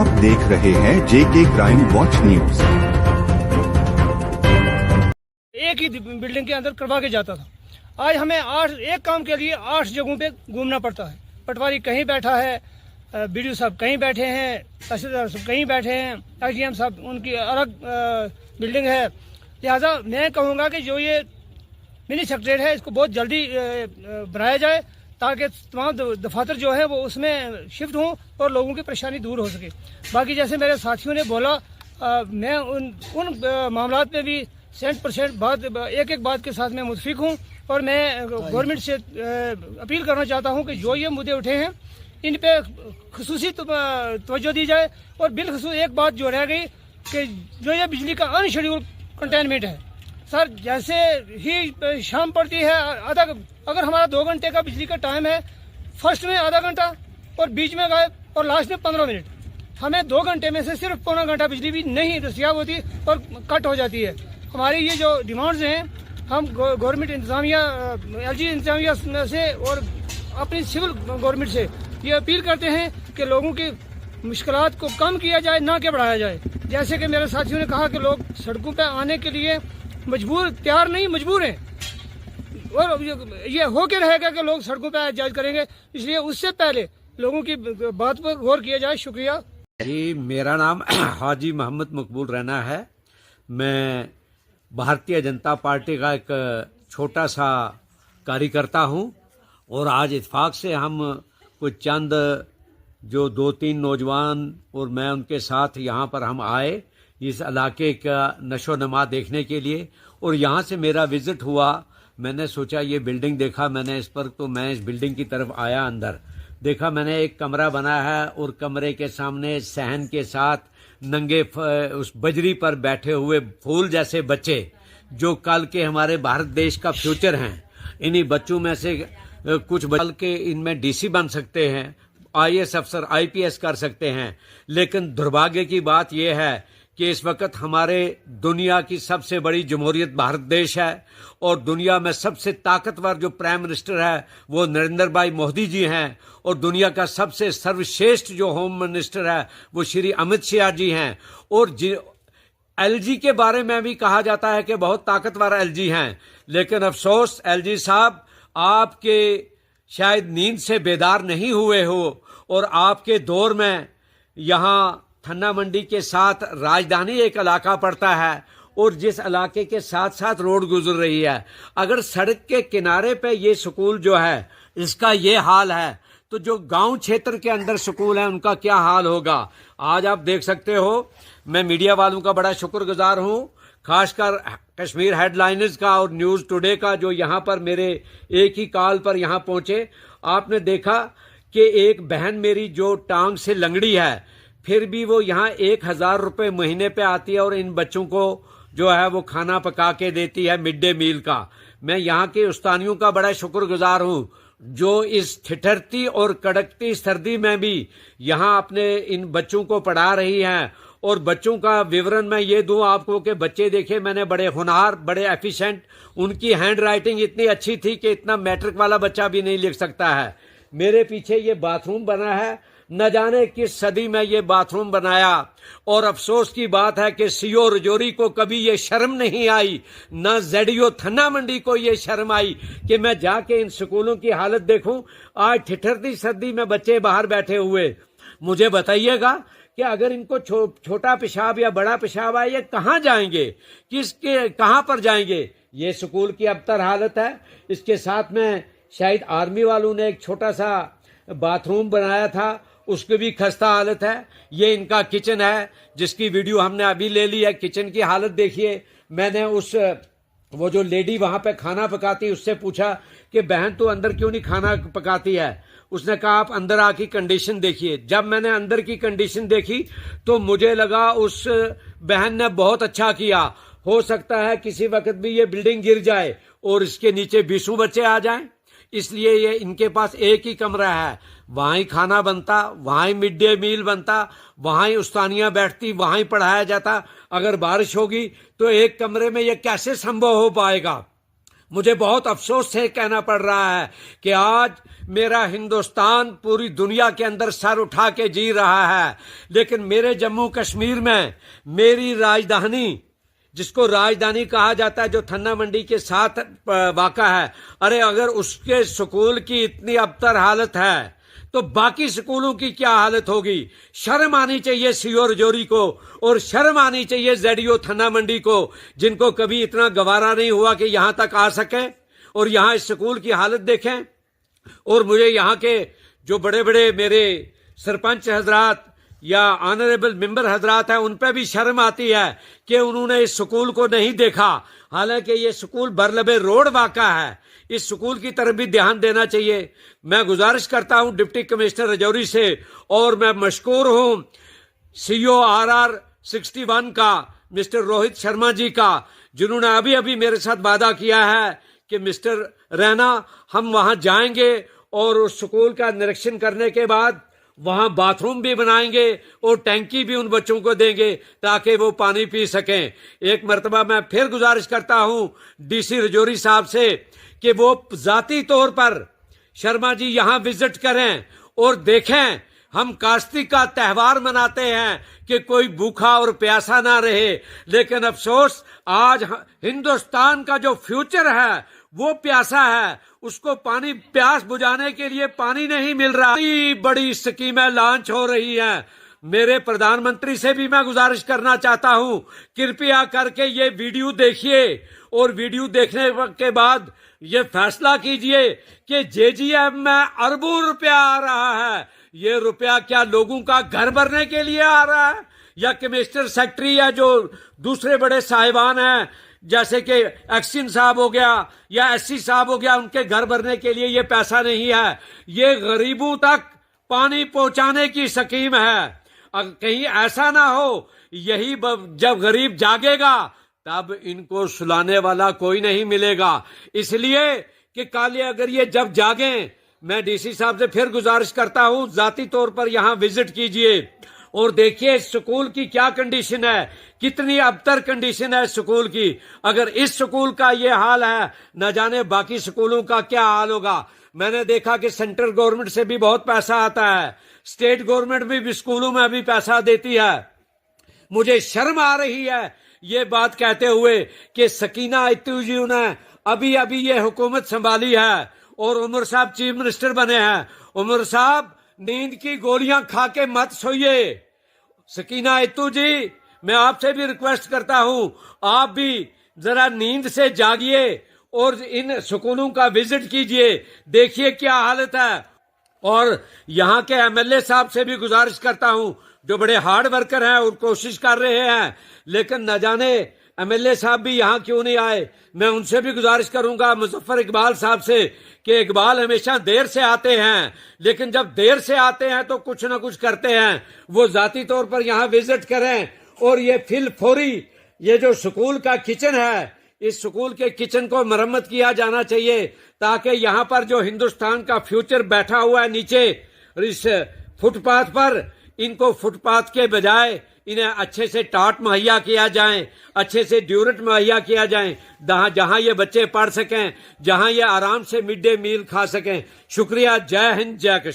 आप देख रहे हैं जेके क्राइम वॉच न्यूज। एक ही बिल्डिंग के अंदर करवा के जाता था। आज हमें एक काम के लिए 8 जगहों पे घूमना पड़ता है। पटवारी कहीं बैठा है, बीडीओ साहब कहीं बैठे हैं, तहसीलदार साहब कहीं बैठे हैं, एसडीएम साहब उनकी अलग बिल्डिंग है। लिहाजा मैं कहूँगा कि जो ये मिनी सेक्रेटरीट है इसको बहुत जल्दी बनाया जाए ताकि तमाम दफातर जो है वो उसमें शिफ्ट हों और लोगों की परेशानी दूर हो सके। बाकी जैसे मेरे साथियों ने बोला, मैं उन मामलात में भी 100% बात एक बात के साथ मैं मुतफिक हूँ और मैं गवर्नमेंट से अपील करना चाहता हूँ कि जो ये मुद्दे उठे हैं इन पे खुसूसी तवज्जो दी जाए। और बिलखसूस एक बात जो रह गई कि जो ये बिजली का अनशेड्यूल कंटेनमेंट है सर, जैसे ही शाम पड़ती है अगर हमारा 2 घंटे का बिजली का टाइम है, फर्स्ट में आधा घंटा और बीच में गायब और लास्ट में 15 मिनट, हमें 2 घंटे में से सिर्फ पौना घंटा बिजली भी नहीं दस्तियाब होती और कट हो जाती है। हमारी ये जो डिमांड्स हैं हम गवर्नमेंट इंतजामिया एलजी इंतजामिया से और अपनी सिविल गवर्नमेंट से ये अपील करते हैं कि लोगों की मुश्किलात को कम किया जाए, ना कि बढ़ाया जाए। जैसे कि मेरे साथियों ने कहा कि लोग सड़कों पर आने के लिए तैयार नहीं मजबूर हैं और ये होके रहेगा कि लोग सड़कों पर एहतजाज करेंगे, इसलिए उससे पहले लोगों की बात पर गौर किया जाए। शुक्रिया जी। मेरा नाम हाजी मोहम्मद मकबूल रैना है। मैं भारतीय जनता पार्टी का एक छोटा सा कार्यकर्ता हूं और आज इत्तेफाक से हम कुछ चंद जो 2-3 नौजवान और मैं उनके साथ यहाँ पर हम आए इस इलाके का नशो नमा देखने के लिए। और यहाँ से मेरा विजिट हुआ, मैंने सोचा ये बिल्डिंग देखा मैंने इस पर, तो मैं इस बिल्डिंग की तरफ आया। अंदर देखा मैंने एक कमरा बना है और कमरे के सामने सहन के साथ नंगे उस बजरी पर बैठे हुए फूल जैसे बच्चे जो कल के हमारे भारत देश का फ्यूचर हैं। इन्हीं बच्चों में से कुछ बल के इनमें डीसी बन सकते हैं, आईएएस अफसर आईपीएस कर सकते हैं। लेकिन दुर्भाग्य की बात यह है कि इस वक्त हमारे दुनिया की सबसे बड़ी जमहूरियत भारत देश है और दुनिया में सबसे ताकतवर जो प्राइम मिनिस्टर है वो नरेंद्र भाई मोदी जी हैं और दुनिया का सबसे सर्वश्रेष्ठ जो होम मिनिस्टर है वो श्री अमित शाह जी हैं। और एलजी के बारे में भी कहा जाता है कि बहुत ताकतवर एलजी हैं, लेकिन अफसोस एलजी साहब आपके शायद नींद से बेदार नहीं हुए हो और आपके दौर में यहाँ थन्ना मंडी के साथ राजधानी एक इलाका पड़ता है और जिस इलाके के साथ साथ रोड गुजर रही है, अगर सड़क के किनारे पे ये स्कूल जो है इसका ये हाल है तो जो गांव क्षेत्र के अंदर स्कूल है उनका क्या हाल होगा। आज आप देख सकते हो, मैं मीडिया वालों का बड़ा शुक्रगुजार हूं, खासकर कश्मीर हेडलाइनर्स का और न्यूज़ टुडे का जो यहाँ पर मेरे एक ही कॉल पर यहाँ पहुंचे। आपने देखा कि एक बहन मेरी जो टांग से लंगड़ी है फिर भी वो यहाँ 1000 रुपये महीने पे आती है और इन बच्चों को जो है वो खाना पका के देती है मिड डे मील का। मैं यहाँ के उस्तानियों का बड़ा शुक्रगुजार हूँ जो इस ठिठुरती और कड़कती सर्दी में भी यहाँ अपने इन बच्चों को पढ़ा रही हैं। और बच्चों का विवरण मैं ये दूं आपको कि बच्चे देखे मैंने बड़े होनहार, बड़े एफिशिएंट, उनकी हैंड राइटिंग इतनी अच्छी थी कि इतना मैट्रिक वाला बच्चा भी नहीं लिख सकता है। मेरे पीछे ये बाथरूम बना है, न जाने किस सदी में ये बाथरूम बनाया। और अफसोस की बात है कि सीओ रजौरी को कभी ये शर्म नहीं आई, न जेडीओ थन्ना मंडी को ये शर्म आई कि मैं जाके इन स्कूलों की हालत देखूं। आज ठिठुरती सर्दी में बच्चे बाहर बैठे हुए, मुझे बताइएगा कि अगर इनको छोटा पेशाब या बड़ा पेशाब आए ये कहाँ जाएंगे, कहाँ पर जाएंगे। ये स्कूल की अबतर हालत है। इसके साथ में शायद आर्मी वालों ने एक छोटा सा बाथरूम बनाया था, उसकी भी खस्ता हालत है। ये इनका किचन है जिसकी वीडियो हमने अभी ले ली है। किचन की हालत देखिए। मैंने वो जो लेडी वहां पे खाना पकाती उससे पूछा कि बहन तू अंदर क्यों नहीं खाना पकाती है। उसने कहा आप अंदर आकी कंडीशन देखिए। जब मैंने अंदर की कंडीशन देखी तो मुझे लगा उस बहन ने बहुत अच्छा किया। हो सकता है किसी वक्त भी ये बिल्डिंग गिर जाए और इसके नीचे 20 बच्चे आ जाएं, इसलिए ये इनके पास एक ही कमरा है, वहां ही खाना बनता, वहां ही मिड डे मील बनता, वहां ही उस्तानियां बैठती, वहां ही पढ़ाया जाता। अगर बारिश होगी तो एक कमरे में ये कैसे संभव हो पाएगा। मुझे बहुत अफसोस से कहना पड़ रहा है कि आज मेरा हिंदुस्तान पूरी दुनिया के अंदर सर उठा के जी रहा है, लेकिन मेरे जम्मू कश्मीर में मेरी राजधानी, जिसको राजधानी कहा जाता है, जो थन्ना मंडी के साथ वाक़ा है, अरे अगर उसके स्कूल की इतनी अबतर हालत है तो बाकी स्कूलों की क्या हालत होगी। शर्म आनी चाहिए सीओ रजौरी को, और शर्म आनी चाहिए जेडीओ थन्ना मंडी को, जिनको कभी इतना गवारा नहीं हुआ कि यहां तक आ सके और यहां इस स्कूल की हालत देखें। और मुझे यहाँ के जो बड़े बड़े मेरे सरपंच हजरात या ऑनरेबल मेंबर हजरात हैं, उन पर भी शर्म आती है कि उन्होंने इस स्कूल को नहीं देखा, हालांकि ये स्कूल बरलबे रोड वाक़ा है। इस स्कूल की तरफ भी ध्यान देना चाहिए। मैं गुजारिश करता हूं डिप्टी कमिश्नर रजौरी से, और मैं मशकूर हूं सीओ RR 61 का मिस्टर रोहित शर्मा जी का, जिन्होंने अभी अभी मेरे साथ वादा किया है कि मिस्टर रैना हम वहां जाएंगे और उस स्कूल का निरीक्षण करने के बाद वहां बाथरूम भी बनाएंगे और टैंकी भी उन बच्चों को देंगे ताकि वो पानी पी सकें। एक मरतबा मैं फिर गुजारिश करता हूं DC रजौरी साहब से कि वो जाती तौर पर शर्मा जी यहां विजिट करें और देखें। हम काश्ती का त्यौहार मनाते हैं कि कोई भूखा और प्यासा ना रहे, लेकिन अफसोस आज हिंदुस्तान का जो फ्यूचर है वो प्यासा है, उसको पानी, प्यास बुझाने के लिए पानी नहीं मिल रहा। बड़ी स्कीमें लॉन्च हो रही हैं। मेरे प्रधानमंत्री से भी मैं गुजारिश करना चाहता हूं, कृपया करके ये वीडियो देखिए और वीडियो देखने के बाद ये फैसला कीजिए कि JGM में अरबों रुपया आ रहा है। ये रुपया क्या लोगों का घर भरने के लिए आ रहा है, या कमिश्नर सेक्रेटरी या जो दूसरे बड़े साहिबान हैं जैसे कि एक्सिन साहब हो गया या SC साहब हो गया, उनके घर भरने के लिए ये पैसा नहीं है। ये गरीबों तक पानी पहुंचाने की स्कीम है। कहीं ऐसा ना हो यही जब गरीब जागेगा तब इनको सुलाने वाला कोई नहीं मिलेगा। इसलिए कि काले अगर ये जब जागें, मैं DC साहब से फिर गुजारिश करता हूं जाती तौर पर यहां विजिट कीजिए और देखिए स्कूल की क्या कंडीशन है, कितनी अबतर कंडीशन है स्कूल की। अगर इस स्कूल का ये हाल है, न जाने बाकी स्कूलों का क्या हाल होगा। मैंने देखा कि सेंट्रल गवर्नमेंट से भी बहुत पैसा आता है, स्टेट गवर्नमेंट भी स्कूलों में अभी पैसा देती है। मुझे शर्म आ रही है ये बात कहते हुए कि सकीना इत्तू जी ने अभी अभी ये हुकूमत संभाली है और उमर साहब चीफ मिनिस्टर बने हैं। उमर साहब नींद की गोलियां खा के मत सोइए। सकीना इत्तू जी, मैं आपसे भी रिक्वेस्ट करता हूं, आप भी जरा नींद से जागिए और इन स्कूलों का विजिट कीजिए, देखिए क्या हालत है। और यहाँ के MLA साहब से भी गुजारिश करता हूं, जो बड़े हार्ड वर्कर हैं और कोशिश कर रहे हैं, लेकिन न जाने MLA साहब भी यहाँ क्यों नहीं आए। मैं उनसे भी गुजारिश करूंगा, मुजफ्फर इकबाल साहब से, कि इकबाल हमेशा देर से आते हैं, लेकिन जब देर से आते हैं तो कुछ ना कुछ करते हैं। वो जाती तौर पर यहाँ विजिट करें और ये फिल फौरी ये जो स्कूल का किचन है, इस स्कूल के किचन को मरम्मत किया जाना चाहिए ताकि यहाँ पर जो हिंदुस्तान का फ्यूचर बैठा हुआ है नीचे इस फुटपाथ पर, इनको फुटपाथ के बजाय इन्हें अच्छे से टाट मुहैया किया जाए, अच्छे से ड्यूरेट मुहैया किया जाए, जहां ये बच्चे पढ़ सकें, जहां ये आराम से मिड डे मील खा सकें। शुक्रिया। जय हिंद, जय कश्मीर।